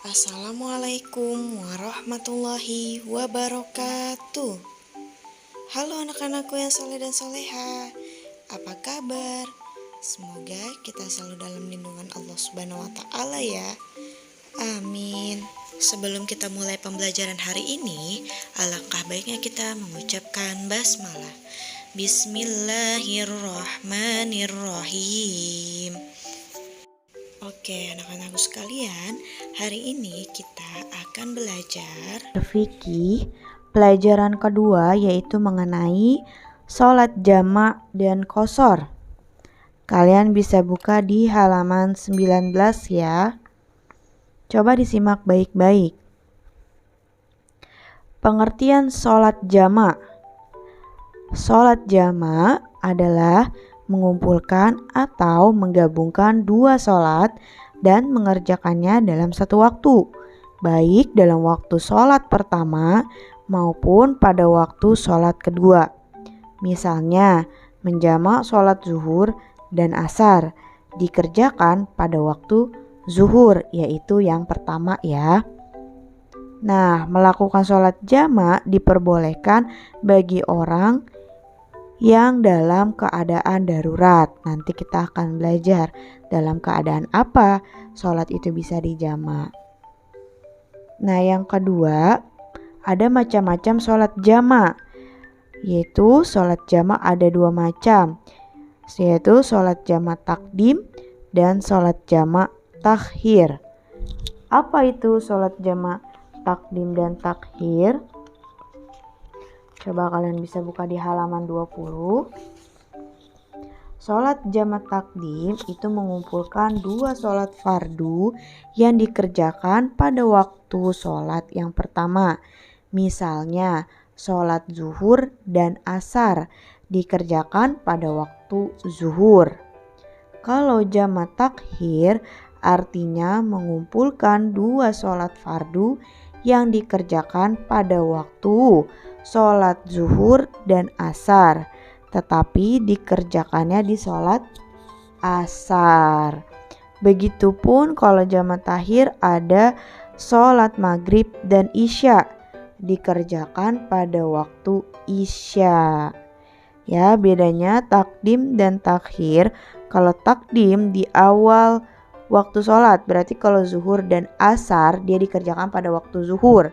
Assalamualaikum warahmatullahi wabarakatuh. Halo anak-anakku yang soleh dan soleha, apa kabar? Semoga kita selalu dalam lindungan Allah Subhanahu wa Ta'ala ya. Amin. Sebelum kita mulai pembelajaran hari ini, alangkah baiknya kita mengucapkan basmalah. Bismillahirrahmanirrahim. Oke, anak-anakku sekalian, hari ini kita akan belajar Fikih, pelajaran kedua yaitu mengenai sholat jamak dan qashar. Kalian bisa buka di halaman 19 ya. Coba disimak baik-baik. Pengertian sholat jamak. Sholat jamak adalah mengumpulkan atau menggabungkan dua sholat dan mengerjakannya dalam satu waktu, baik dalam waktu sholat pertama maupun pada waktu sholat kedua. Misalnya, menjamak sholat zuhur dan asar dikerjakan pada waktu zuhur, yaitu yang pertama ya. Nah, melakukan sholat jamak diperbolehkan bagi orang yang dalam keadaan darurat. Nanti kita akan belajar dalam keadaan apa sholat itu bisa dijamak. Nah, yang kedua, ada macam-macam sholat jamak, yaitu sholat jamak ada dua macam, yaitu sholat jamak takdim dan sholat jamak takhir. Apa itu sholat jamak takdim dan takhir? Coba kalian bisa buka di halaman 20. Sholat jamak takdim itu mengumpulkan dua sholat fardu yang dikerjakan pada waktu sholat yang pertama. Misalnya, sholat zuhur dan asar dikerjakan pada waktu zuhur. Kalau jamak takhir artinya mengumpulkan dua sholat fardu yang dikerjakan pada waktu sholat zuhur dan asar, tetapi dikerjakannya di sholat asar. Begitupun kalau jamak takhir ada sholat maghrib dan isya, dikerjakan pada waktu isya. Ya, bedanya takdim dan takhir. Kalau takdim di awal waktu sholat, berarti kalau zuhur dan asar dia dikerjakan pada waktu zuhur.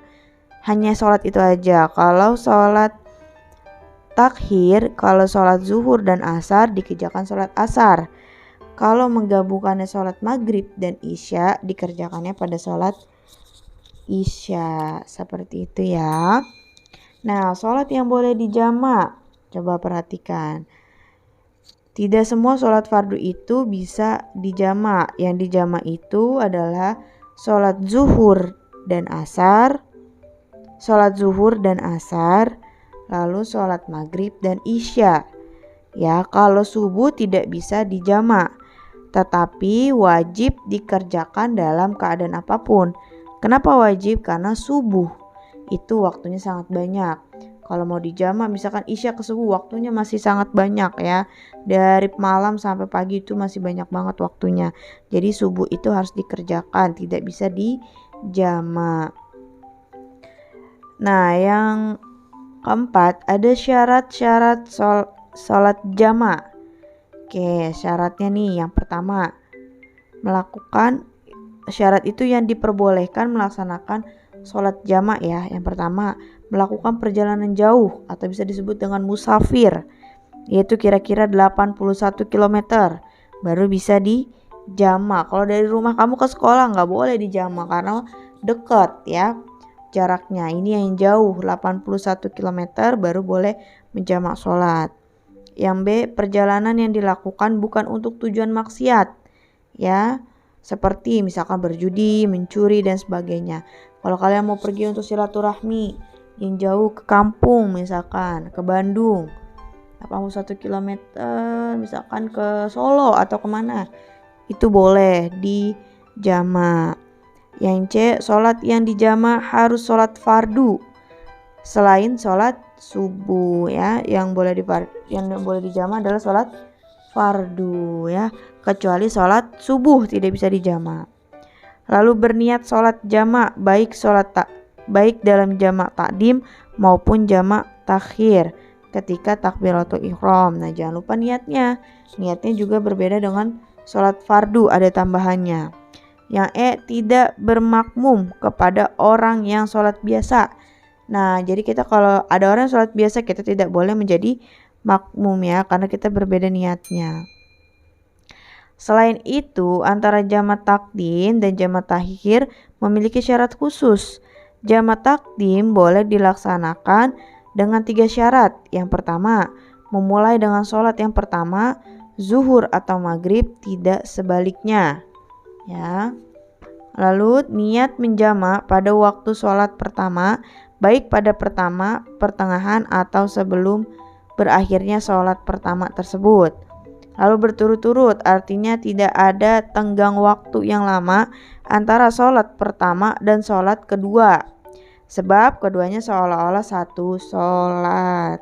Hanya sholat itu aja. Kalau sholat takhir, kalau sholat zuhur dan asar dikerjakan sholat asar. Kalau menggabungkannya sholat maghrib dan isya dikerjakannya pada sholat isya. Seperti itu ya. Nah, sholat yang boleh dijamak, coba perhatikan. Tidak semua sholat fardu itu bisa dijamak. Yang dijamak itu adalah sholat zuhur dan asar, sholat zuhur dan asar, lalu sholat maghrib dan isya. Ya, kalau subuh tidak bisa dijamak, tetapi wajib dikerjakan dalam keadaan apapun. Kenapa wajib? Karena subuh itu waktunya sangat banyak. Kalau mau dijamak misalkan isya ke subuh, waktunya masih sangat banyak ya. Dari malam sampai pagi itu masih banyak banget waktunya. Jadi subuh itu harus dikerjakan, tidak bisa dijamak. Nah, yang keempat ada syarat-syarat sholat jamak. Oke, syaratnya nih yang pertama, melakukan syarat itu yang diperbolehkan melaksanakan sholat jamak ya. Yang pertama, melakukan perjalanan jauh atau bisa disebut dengan musafir, yaitu kira-kira 81 km baru bisa dijamak. Kalau dari rumah kamu ke sekolah nggak boleh dijamak karena dekat ya jaraknya. Ini yang jauh 81 km baru boleh menjamak sholat. Yang B, perjalanan yang dilakukan bukan untuk tujuan maksiat ya, seperti misalkan berjudi, mencuri dan sebagainya. Kalau kalian mau pergi untuk silaturahmi yang jauh ke kampung, misalkan ke Bandung 81 km, misalkan ke Solo atau kemana, itu boleh dijamak. Yang C, sholat yang dijamak harus sholat fardu selain sholat subuh ya. Yang boleh dijamak adalah sholat fardu ya, kecuali sholat subuh tidak bisa dijamak. Lalu berniat sholat jamak, baik dalam jamak takdim maupun jamak takhir ketika takbiratul ihram. Nah, jangan lupa niatnya. Niatnya juga berbeda dengan sholat fardu, ada tambahannya. Yang tidak bermakmum kepada orang yang sholat biasa. Nah, jadi kita kalau ada orang yang sholat biasa, kita tidak boleh menjadi makmum ya, karena kita berbeda niatnya. Selain itu, antara jamak takdim dan jamak takhir memiliki syarat khusus. Jamak takdim boleh dilaksanakan dengan 3 syarat. Yang pertama, memulai dengan sholat yang pertama, zuhur atau maghrib, tidak sebaliknya. Ya. Lalu niat menjamak pada waktu sholat pertama, baik pada pertama, pertengahan, atau sebelum berakhirnya sholat pertama tersebut. Lalu berturut-turut, artinya tidak ada tenggang waktu yang lama antara sholat pertama dan sholat kedua, sebab keduanya seolah-olah satu sholat.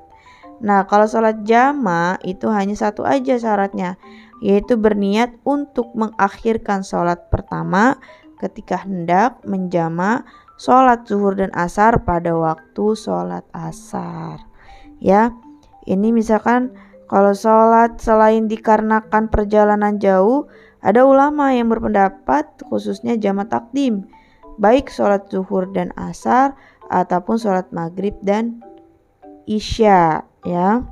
Nah, kalau sholat jamak itu hanya satu aja syaratnya, yaitu berniat untuk mengakhirkan sholat pertama ketika hendak menjamak sholat zuhur dan asar pada waktu sholat asar. Ya, ini misalkan kalau sholat selain dikarenakan perjalanan jauh, ada ulama yang berpendapat khususnya jamak takdim, baik sholat zuhur dan asar ataupun sholat maghrib dan isya, ya.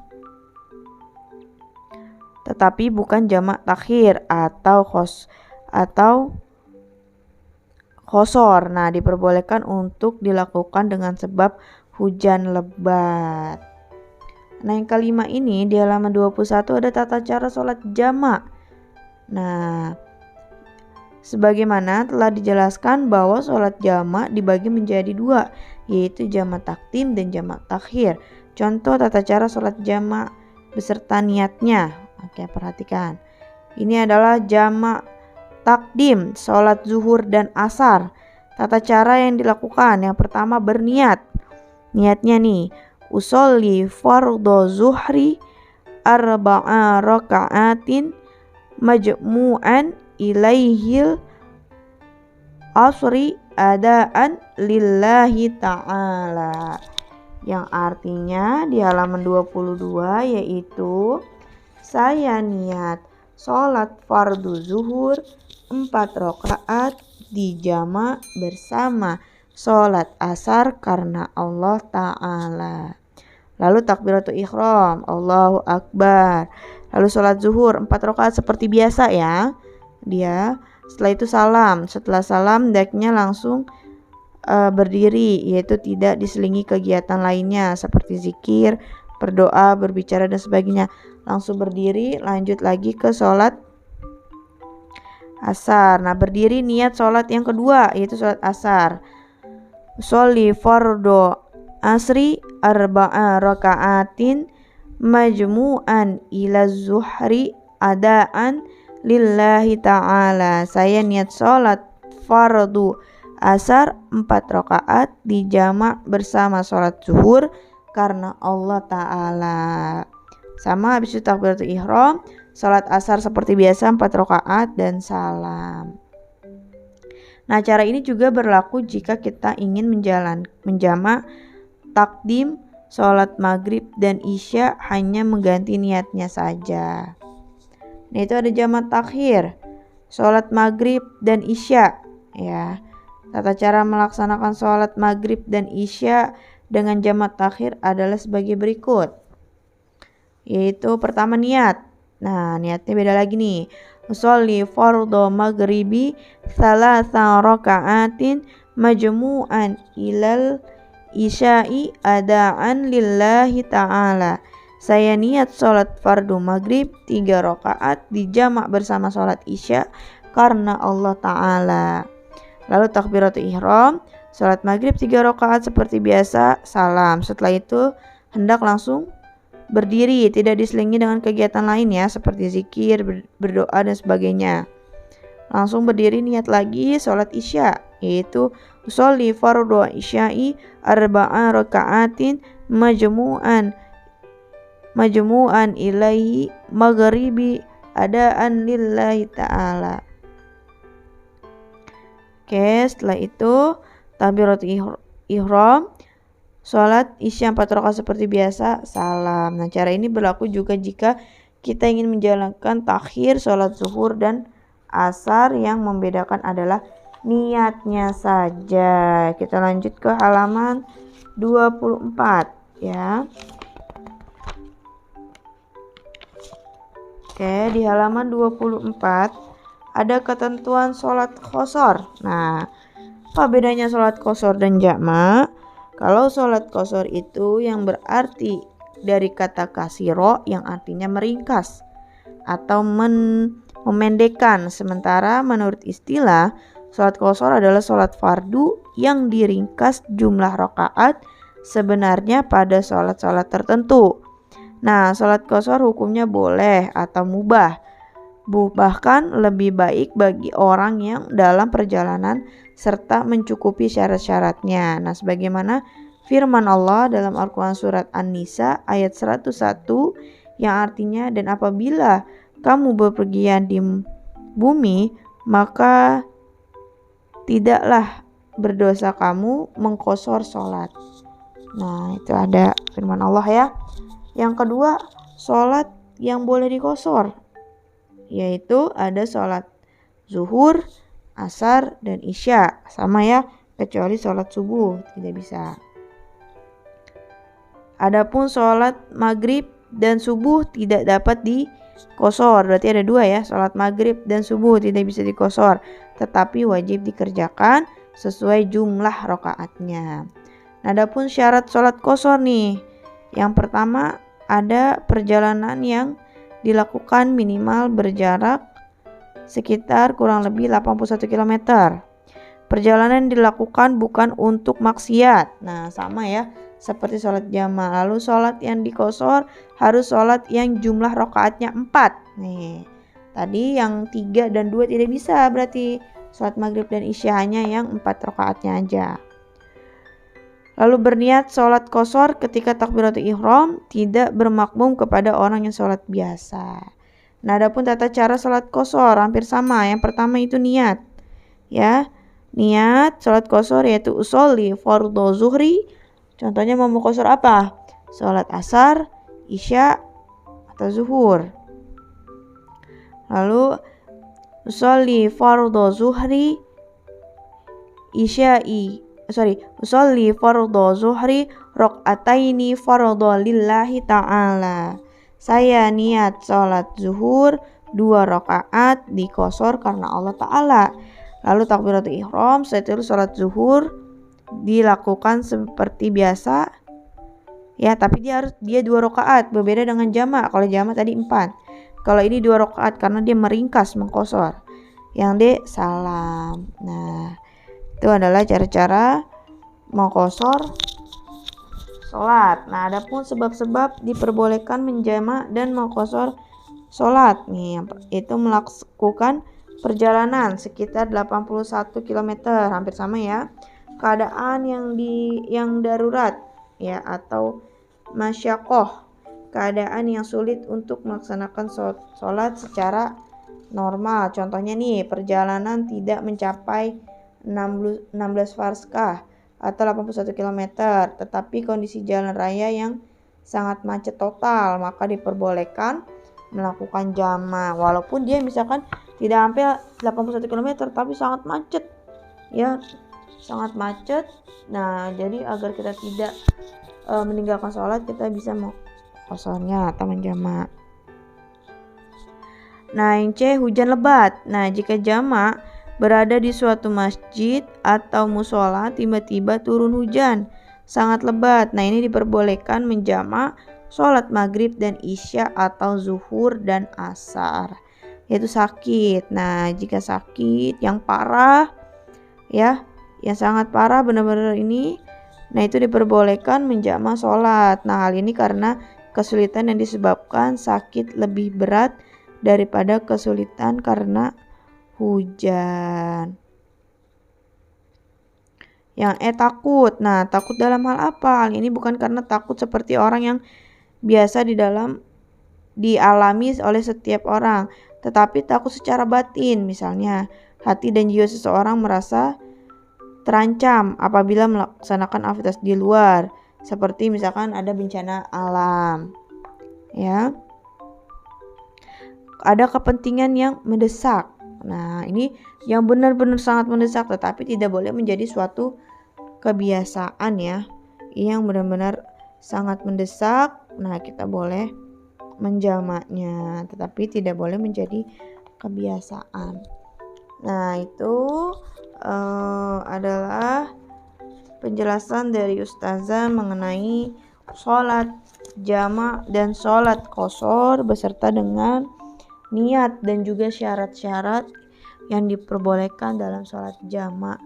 Tetapi bukan jamak takhir atau khosor. Nah, diperbolehkan untuk dilakukan dengan sebab hujan lebat. Nah, yang kelima ini di halaman 21 ada tata cara sholat jamak. Nah, sebagaimana telah dijelaskan bahwa sholat jamak dibagi menjadi 2, yaitu jamak takdim dan jamak takhir. Contoh tata cara sholat jamak beserta niatnya. Oke, perhatikan. Ini adalah jamak takdim, sholat zuhur dan asar. Tata cara yang dilakukan, yang pertama berniat. Niatnya nih, usolli fardhu zuhri 4 raka'atin majmu'an ilaihil asri adaan lillahi ta'ala. Yang artinya di halaman 22 yaitu saya niat sholat fardu zuhur 4 rakaat dijamak bersama sholat asar karena Allah Ta'ala. Lalu takbiratul ihram, Allahu Akbar. Lalu sholat zuhur 4 rakaat seperti biasa ya. Setelah itu salam. Setelah salam hendaknya langsung berdiri, yaitu tidak diselingi kegiatan lainnya seperti zikir, berdoa, berbicara dan sebagainya. Langsung berdiri, lanjut lagi ke sholat asar. Nah, berdiri niat sholat yang kedua, yaitu sholat asar. Sholli fardhu asri 4 raka'atin majmu'an ila zuhri adaan lillahi ta'ala. Saya niat sholat fardu asar 4 rakaat dijamak bersama sholat zuhur karena Allah Ta'ala. Sama habis itu takbiratul ihram, sholat asar seperti biasa 4 rakaat dan salam. Nah, cara ini juga berlaku jika kita ingin menjamak takdim, sholat maghrib dan isya hanya mengganti niatnya saja. Nah, itu ada jamak takhir, sholat maghrib dan isya ya. Tata cara melaksanakan sholat maghrib dan isya dengan jamak takhir adalah sebagai berikut. Yaitu pertama niat. Nah, niatnya beda lagi nih. Sholli fardhu maghribi 3 raka'atin majmu'an ilal isya'i adaan lillahi ta'ala. Saya niat sholat fardu maghrib 3 rakaat dijamak bersama sholat isya karena Allah Ta'ala. Lalu takbiratul ihram, sholat maghrib 3 rakaat seperti biasa, salam. Setelah itu hendak langsung berdiri, tidak diselingi dengan kegiatan lain ya, seperti zikir, berdoa dan sebagainya. Langsung berdiri niat lagi sholat isya, yaitu sholli fardhu isya'i 4 raka'atin majmu'an ilaihi maghribi adaan lillahi ta'ala. Oke, setelah itu takbiratul ihram, sholat isya 4 rakaat seperti biasa, salam. Nah, cara ini berlaku juga jika kita ingin menjalankan takhir sholat zuhur dan asar, yang membedakan adalah niatnya saja. Kita lanjut ke halaman 24 ya. Oke, di halaman 24 ada ketentuan sholat qashar. Nah, apa bedanya sholat qashar dan jamak? Kalau sholat qashar itu yang berarti dari kata kasiro yang artinya meringkas atau memendekkan. Sementara menurut istilah, sholat qashar adalah sholat fardu yang diringkas jumlah rakaat sebenarnya pada sholat-sholat tertentu. Nah, sholat qashar hukumnya boleh atau mubah. Bahkan lebih baik bagi orang yang dalam perjalanan serta mencukupi syarat-syaratnya. Nah, sebagaimana firman Allah dalam Al-Quran surat An-Nisa ayat 101 yang artinya, dan apabila kamu bepergian di bumi, maka tidaklah berdosa kamu mengqashar sholat. Nah, itu ada firman Allah ya. Yang kedua, sholat yang boleh diqashar, yaitu ada sholat zuhur, asar, dan isya. Sama ya, kecuali sholat subuh tidak bisa. Adapun sholat maghrib dan subuh tidak dapat diqashar. Berarti ada dua ya, sholat maghrib dan subuh tidak bisa diqashar, tetapi wajib dikerjakan sesuai jumlah rakaatnya. Nah, adapun syarat sholat qashar nih. Yang pertama, ada perjalanan yang dilakukan minimal berjarak sekitar kurang lebih 81 km. Perjalanan dilakukan bukan untuk maksiat. Nah, sama ya seperti sholat jamak. Lalu sholat yang diqashar harus sholat yang jumlah rakaatnya 4. Nih, tadi yang 3 dan 2 tidak bisa, berarti sholat maghrib dan isya hanya yang 4 rakaatnya aja. Lalu berniat sholat qashar ketika takbiratul ihram tidak bermakmum kepada orang yang sholat biasa. Nah, adapun tata cara sholat qashar hampir sama. Yang pertama itu niat. Ya, niat sholat qashar yaitu usolli fardhu zuhri. Contohnya mau qashar apa? Sholat asar, isya, atau zuhur. Lalu usolli fardhu zuhri usolli fardhu zuhri rakaataini fardhu lillahi ta'ala. Saya niat sholat zuhur 2 rakaat diqashar karena Allah Ta'ala. Lalu takbiratul ihram, setelah sholat zuhur dilakukan seperti biasa ya, tapi dia 2 rakaat, berbeda dengan jamak. Kalau jamak tadi 4, kalau ini 2 rakaat karena dia meringkas mengqashar. Yang D, salam. Nah, itu adalah cara-cara mengqashar sholat. Nah, adapun sebab-sebab diperbolehkan menjamak dan mengqashar sholat nih, itu melakukan perjalanan sekitar 81 km, hampir sama ya. Keadaan yang darurat ya, atau masyaqqah, keadaan yang sulit untuk melaksanakan sholat secara normal. Contohnya nih, perjalanan tidak mencapai 16 farskah atau 81 km, tetapi kondisi jalan raya yang sangat macet total, maka diperbolehkan melakukan jamak. Walaupun dia misalkan tidak sampai 81 km tapi sangat macet ya, sangat macet. Nah, jadi agar kita tidak meninggalkan sholat, kita bisa mengqasharnya atau menjamak. Nah, yang C, hujan lebat. Nah, jika jamak berada di suatu masjid atau musola, tiba-tiba turun hujan sangat lebat. Nah, ini diperbolehkan menjamak sholat maghrib dan isya atau zuhur dan asar, yaitu sakit. Nah, jika sakit yang parah ya, yang sangat parah benar-benar ini, nah itu diperbolehkan menjamak sholat. Nah, hal ini karena kesulitan yang disebabkan sakit lebih berat daripada kesulitan karena hujan. Yang E, takut. Nah, takut dalam hal apa? Hal ini bukan karena takut seperti orang yang biasa dialami oleh setiap orang, tetapi takut secara batin. Misalnya, hati dan jiwa seseorang merasa terancam apabila melaksanakan aktivitas di luar, seperti misalkan ada bencana alam. Ya. Ada kepentingan yang mendesak. Nah, ini yang benar-benar sangat mendesak, tetapi tidak boleh menjadi suatu kebiasaan ya. Ini yang benar-benar sangat mendesak. Nah, kita boleh menjamaknya, tetapi tidak boleh menjadi kebiasaan. Nah, itu adalah penjelasan dari Ustazah mengenai sholat jamak dan sholat qashar beserta dengan niat dan juga syarat-syarat yang diperbolehkan dalam sholat jamak.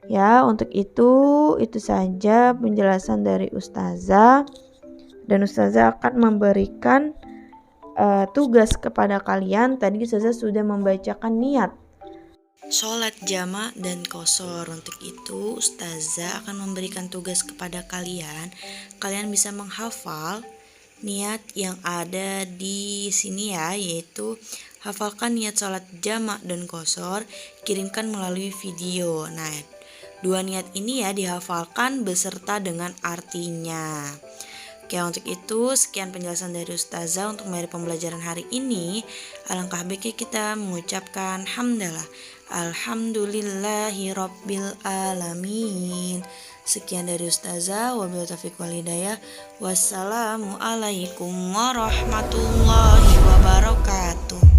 Ya, untuk itu saja penjelasan dari Ustazah, dan Ustazah akan memberikan tugas kepada kalian. Tadi Ustazah sudah membacakan niat sholat jamak dan qashar. Untuk itu Ustazah akan memberikan tugas kepada kalian. Kalian bisa menghafal niat yang ada di sini ya, yaitu hafalkan niat sholat jamak dan qashar, kirimkan melalui video. Nah, dua niat ini ya dihafalkan beserta dengan artinya. Oke, untuk itu sekian penjelasan dari Ustazah untuk materi pembelajaran hari ini. Alangkah baiknya kita mengucapkan hamdalah. Alhamdulillahi rabbil alamin. Sekian dari Ustazah, wabillahi taufiq wal hidayah. Wassalamualaikum warahmatullahi wabarakatuh.